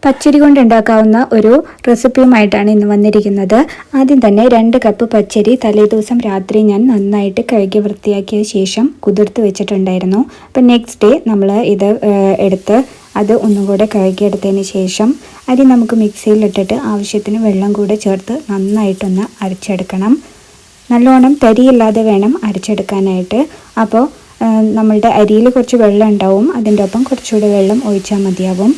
പച്ചരി കൊണ്ടുണ്ടാക്കാവുന്ന ഒരു റെസിപ്പിയുമായിട്ടാണ് ഇന്ന് വന്നിരിക്കുന്നത്. ആദ്യം തന്നെ 2 കപ്പ് പച്ചരി തലേദിവസം രാത്രി ഞാൻ നന്നായിട്ട് കഴുകി വൃത്തിയാക്കിയ ശേഷം കുതിർത്ത് വെച്ചിട്ടുണ്ടായിരുന്നു. അപ്പം നെക്സ്റ്റ് ഡേ നമ്മൾ ഇത് എടുത്ത് അത് ഒന്നും കൂടെ കഴുകിയെടുത്തതിന് ശേഷം അരി നമുക്ക് മിക്സിയിലിട്ടിട്ട് ആവശ്യത്തിന് വെള്ളം കൂടെ ചേർത്ത് നന്നായിട്ടൊന്ന് അരച്ചെടുക്കണം. നല്ലോണം തരിയില്ലാതെ വേണം അരച്ചെടുക്കാനായിട്ട്. അപ്പോൾ നമ്മളുടെ അരിയിൽ കുറച്ച് വെള്ളം ഉണ്ടാവും, അതിൻ്റെ ഒപ്പം കുറച്ചുകൂടെ വെള്ളം ഒഴിച്ചാൽ മതിയാവും.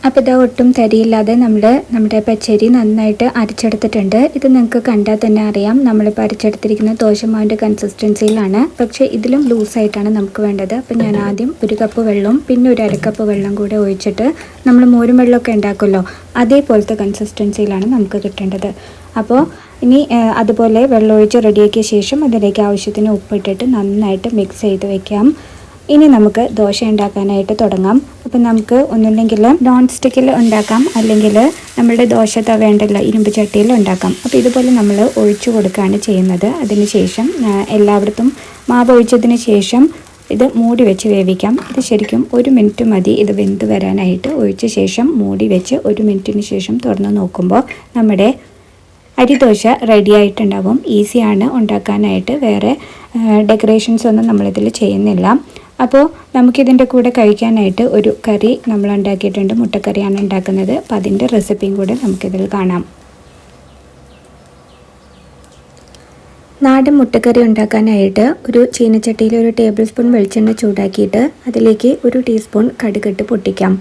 അപ്പോൾ ഇത് ഒട്ടും തരിയില്ലാതെ നമ്മുടെ പച്ചരി നന്നായിട്ട് അരച്ചെടുത്തിട്ടുണ്ട്. ഇത് നിങ്ങൾക്ക് കണ്ടാൽ തന്നെ അറിയാം, നമ്മളിപ്പോൾ അരച്ചെടുത്തിരിക്കുന്ന ദോശമാവിൻ്റെ കൺസിസ്റ്റൻസിയിലാണ്. പക്ഷേ ഇതിലും ലൂസായിട്ടാണ് നമുക്ക് വേണ്ടത്. അപ്പോൾ ഞാൻ ആദ്യം 1 കപ്പ് വെള്ളവും പിന്നെ 1/2 കപ്പ് വെള്ളം കൂടെ ഒഴിച്ചിട്ട് നമ്മൾ മോരും വെള്ളമൊക്കെ ഉണ്ടാക്കുമല്ലോ, അതേപോലത്തെ കൺസിസ്റ്റൻസിയിലാണ് നമുക്ക് കിട്ടേണ്ടത്. അപ്പോൾ ഇനി അതുപോലെ വെള്ളം ഒഴിച്ച് റെഡിയാക്കിയ ശേഷം അതിലേക്ക് ആവശ്യത്തിന് ഉപ്പിട്ടിട്ട് നന്നായിട്ട് മിക്സ് ചെയ്ത് വെക്കാം. ഇനി നമുക്ക് ദോശ ഉണ്ടാക്കാനായിട്ട് തുടങ്ങാം. അപ്പം നമുക്ക് ഒന്നുമില്ലെങ്കിൽ നോൺ സ്റ്റിക്കിൽ ഉണ്ടാക്കാം, അല്ലെങ്കിൽ നമ്മുടെ ദോശ തവ ഉണ്ടല്ലോ ഇരുമ്പ് ചട്ടിയിൽ ഉണ്ടാക്കാം. അപ്പോൾ ഇതുപോലെ നമ്മൾ ഒഴിച്ചു കൊടുക്കുകയാണ് ചെയ്യുന്നത്. അതിനുശേഷം എല്ലായിടത്തും മാവ് ഒഴിച്ചതിന് ശേഷം ഇത് മൂടി വെച്ച് വേവിക്കാം. ഇത് ശരിക്കും 1 മിനിറ്റ് മതി ഇത് വെന്ത് വരാനായിട്ട്. ഒഴിച്ച ശേഷം മൂടി വെച്ച് 1 മിനിറ്റിന് ശേഷം തുറന്ന് നോക്കുമ്പോൾ നമ്മുടെ അരിദോശ റെഡി ആയിട്ടുണ്ടാവും. ഈസിയാണ് ഉണ്ടാക്കാനായിട്ട്, വേറെ ഡെക്കറേഷൻസ് ഒന്നും നമ്മളിതിൽ ചെയ്യുന്നില്ല. അപ്പോൾ നമുക്കിതിൻ്റെ കൂടെ കഴിക്കാനായിട്ട് ഒരു കറി നമ്മൾ ഉണ്ടാക്കിയിട്ടുണ്ട്, മുട്ടക്കറിയാണ് ഉണ്ടാക്കുന്നത്. അപ്പോൾ അതിൻ്റെ റെസിപ്പിയും കൂടെ നമുക്കിതിൽ കാണാം. നാടൻ മുട്ടക്കറി ഉണ്ടാക്കാനായിട്ട് ഒരു ചീനച്ചട്ടിയിൽ 1 ടേബിൾ സ്പൂൺ വെളിച്ചെണ്ണ ചൂടാക്കിയിട്ട് അതിലേക്ക് 1 ടീസ്പൂൺ കടുകിട്ട് പൊട്ടിക്കാം.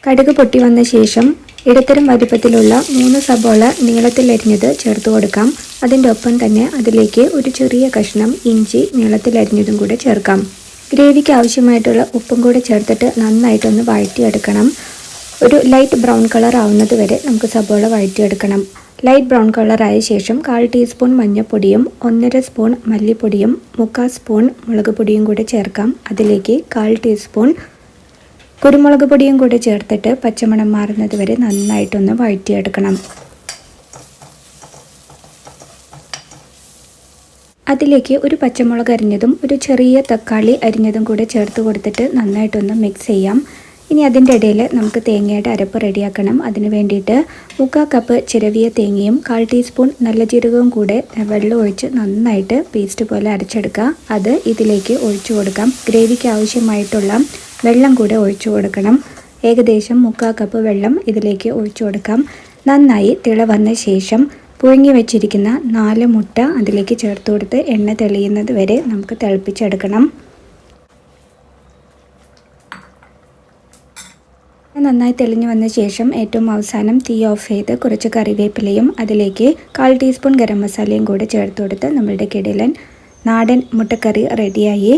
കടുക് പൊട്ടി വന്ന ശേഷം ഇടത്തരം വലിപ്പത്തിലുള്ള 3 സബോള നീളത്തിലരിഞ്ഞത് ചേർത്ത് കൊടുക്കാം. അതിൻ്റെ ഒപ്പം തന്നെ അതിലേക്ക് ഒരു ചെറിയ കഷ്ണം ഇഞ്ചി നീളത്തിലരിഞ്ഞതും കൂടെ ചേർക്കാം. ഗ്രേവിക്ക് ആവശ്യമായിട്ടുള്ള ഉപ്പും കൂടെ ചേർത്തിട്ട് നന്നായിട്ടൊന്ന് വഴറ്റിയെടുക്കണം. ഒരു ലൈറ്റ് ബ്രൗൺ കളർ ആവുന്നത് വരെ നമുക്ക് സബോള വഴറ്റിയെടുക്കണം. ലൈറ്റ് ബ്രൗൺ കളർ ആയ ശേഷം 1/4 ടീസ്പൂൺ മഞ്ഞൾപ്പൊടിയും 1.5 സ്പൂൺ മല്ലിപ്പൊടിയും 3/4 സ്പൂൺ മുളക് പൊടിയും കൂടെ ചേർക്കാം. അതിലേക്ക് 1/4 ടീസ്പൂൺ കുരുമുളക് പൊടിയും കൂടെ ചേർത്തിട്ട് പച്ചമണം മാറുന്നത് വരെ നന്നായിട്ടൊന്ന് വഴറ്റിയെടുക്കണം. അതിലേക്ക് ഒരു പച്ചമുളക് അരിഞ്ഞതും ഒരു ചെറിയ തക്കാളി അരിഞ്ഞതും കൂടെ ചേർത്ത് കൊടുത്തിട്ട് നന്നായിട്ടൊന്ന് മിക്സ് ചെയ്യാം. ഇനി അതിൻ്റെ ഇടയിൽ നമുക്ക് തേങ്ങയുടെ അരപ്പ് റെഡിയാക്കണം. അതിന് വേണ്ടിയിട്ട് 3/4 കപ്പ് ചിരവിയ തേങ്ങയും 1/4 ടീസ്പൂൺ നല്ല ജീരകവും കൂടെ വെള്ളം ഒഴിച്ച് നന്നായിട്ട് പേസ്റ്റ് പോലെ അരച്ചെടുക്കുക. അത് ഇതിലേക്ക് ഒഴിച്ചു കൊടുക്കാം. ഗ്രേവിക്ക് ആവശ്യമായിട്ടുള്ള വെള്ളം കൂടെ ഒഴിച്ചു കൊടുക്കണം. ഏകദേശം 3/4 കപ്പ് വെള്ളം ഇതിലേക്ക് ഒഴിച്ചു കൊടുക്കാം. നന്നായി തിള വന്ന ശേഷം പുഴുങ്ങി വെച്ചിരിക്കുന്ന 4 മുട്ട അതിലേക്ക് ചേർത്ത് കൊടുത്ത് എണ്ണ തെളിയുന്നത് വരെ നമുക്ക് തിളപ്പിച്ചെടുക്കണം. നന്നായി തെളിഞ്ഞു വന്ന ശേഷം ഏറ്റവും അവസാനം തീ ഓഫ് ചെയ്ത് കുറച്ച് കറിവേപ്പിലയും അതിലേക്ക് 1/4 ടീസ്പൂൺ ഗരം മസാലയും കൂടെ ചേർത്ത് കൊടുത്ത് നമ്മളുടെ കിടിലൻ നാടൻ മുട്ടക്കറി റെഡിയായി.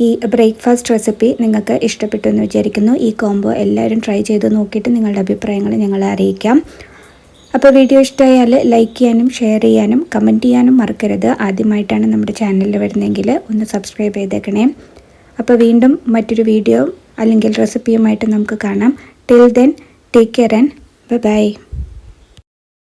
ഈ ബ്രേക്ക്ഫാസ്റ്റ് റെസിപ്പി നിങ്ങൾക്ക് ഇഷ്ടപ്പെട്ടു എന്ന് വിചാരിക്കുന്നു. ഈ കോംബോ എല്ലാവരും ട്രൈ ചെയ്ത് നോക്കിയിട്ട് നിങ്ങളുടെ അഭിപ്രായങ്ങൾ ഞങ്ങളെ അറിയിക്കാം. അപ്പോൾ വീഡിയോ ഇഷ്ടമായാൽ ലൈക്ക് ചെയ്യാനും ഷെയർ ചെയ്യാനും കമൻറ്റ് ചെയ്യാനും മറക്കരുത്. ആദ്യമായിട്ടാണ് നമ്മുടെ ചാനലിൽ വരുന്നതെങ്കിൽ ഒന്ന് സബ്സ്ക്രൈബ് ചെയ്തേക്കണേ. അപ്പോൾ വീണ്ടും മറ്റൊരു വീഡിയോ അല്ലെങ്കിൽ റെസിപ്പിയുമായിട്ട് നമുക്ക് കാണാം. Till then take care and by.